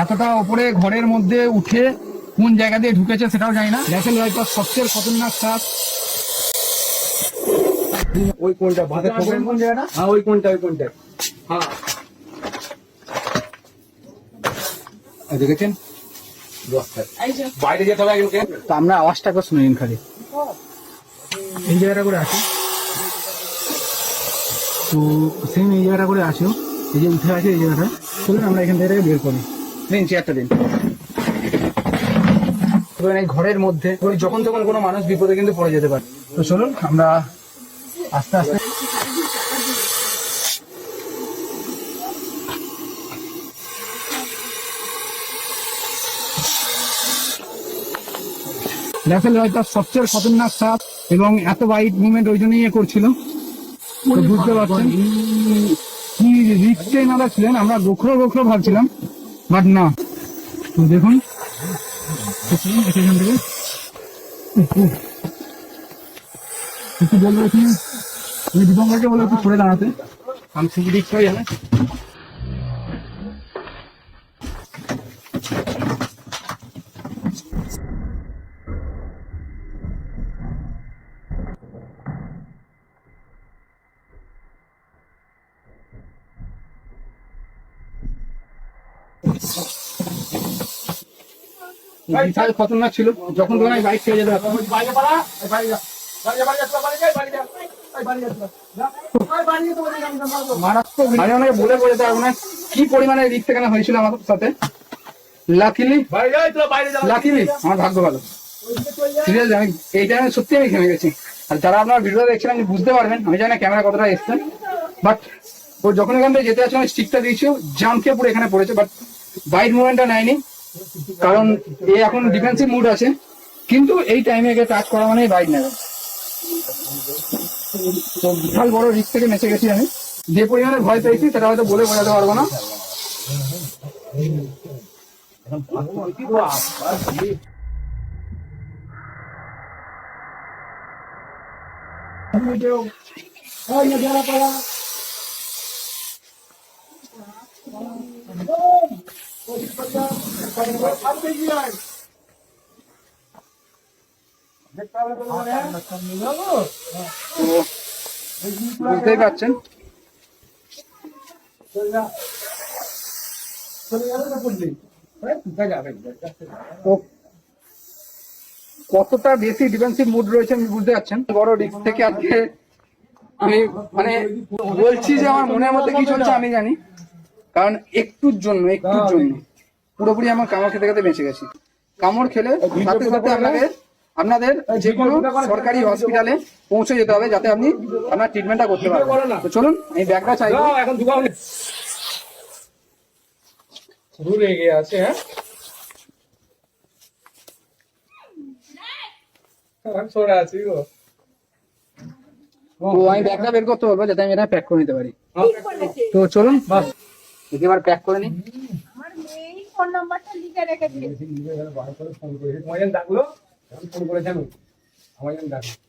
এতটা উপরে ঘরের মধ্যে উঠে কোন জায়গা দিয়ে ঢুকেছে সেটাও জানি না। ন্যাশনাল বাইপাস সবচেয়ে খতরনাক সাপ। ওই কোনটা বাঁধে কোন জায়গাটা? হ্যাঁ ওই কোনটা হ্যাঁ দেখেছেন? বাইরে যেতে হবে। তো আমরা আওয়াজটা করে শুনে নিন খালি। এই জায়গাটা করে আসি, তো সেম এই জায়গাটা করে আসো, এই যে উঠে আছে এই জায়গাটা। চলুন আমরা এখান থেকে বের করি। দিন চেয়ারটা দিন। এই ঘরের মধ্যে যখন তখন কোনো মানুষ বিপদে কিন্তু পড়ে যেতে পারে। তো চলুন আমরা আস্তে আস্তে ন্যাশনাল বাইপাস সবচেয়ে খতরনাক সাপ এবং এত ওয়াইড মুভমেন্ট ওই জন্যই করছিল। বুঝতে পারছেন কি রিস্কে এনারা ছিলেন। আমরা গোখরো ভাবছিলাম, বাট না। তো দেখুন এখান থেকে কিছু বলবো, তুমি দীপঙ্করকে বলে একটু সরে দাঁড়াতে, আমি শুধু রিস্ক হয়ে যাবে। বিশাল খতরনাক ছিল, যখন তখন বাইক ছেড়ে যেতে পারতাম। মারাত্মক, আমি অনেকে বলে বোঝাতে পারবো না কি পরিমাণে রিস্ক এখানে হয়েছিল আমাদের সাথে। লাকিলি আমার ভাগ্য ভালো। সিরিয়াসলি আমি এই টাইমে সত্যি আমি ঘেমে গেছি। আর যারা আপনার ভিডিও দেখছেন আমি বুঝতে পারবেন, আমি জানি না ক্যামেরা কতটা এসছে, বাট ও যখন এখান থেকে যেতে আসছে স্টিকটা দিয়েছিল, জাম খেয়ে পুরো এখানে পড়েছে, বাট বাইট মুভমেন্টটা নেয়নি, কারণ এ এখন ডিফেন্সিভ মুড আছে। কিন্তু এই টাইমে একে টাচ করা মানে বাইট নেবে। তো বিশাল বড় রিস্ক থেকে বেঁচে গেছি আমি। যে পরিমাণে ভয় পেয়েছি সেটা হয়তো বলে বোঝাতে পারবো না। বুঝতেই পারছেন কতটা বেশি ডিফেন্সিভ মুড রয়েছে, আমি বুঝতে পারছেন। বড় রিস্ক থেকে আজকে আমি মানে বলছি যে আমার মনের মধ্যে কি চলছে আমি জানি, কারণ একটুর জন্য পুরোপুরি আমার কামড় খেতে খেতে বেঁচে গেছি। কামড় খেলে সাথে সাথে আপনাদের যে কোনো সরকারি হসপিটালে পৌঁছে যেতে হবে, যাতে আপনি আপনার ট্রিটমেন্টটা করতে পারেন। তো চলুন এই ব্যাগটা চাইবো। এখন দূরে গিয়ে আছে। হ্যাঁ সরে আছি গো। তো আমি ব্যাগটা বের করতে বলবো যাতে আমি এটা প্যাক করে নিতে পারি। তো চলুন এবার প্যাক করে নিই। আমার মেয়েই ফোন নাম্বারটা লিখে রেখেছে। ফোন করে ডাকলো, ফোন করে জানো আমার ডাকলো।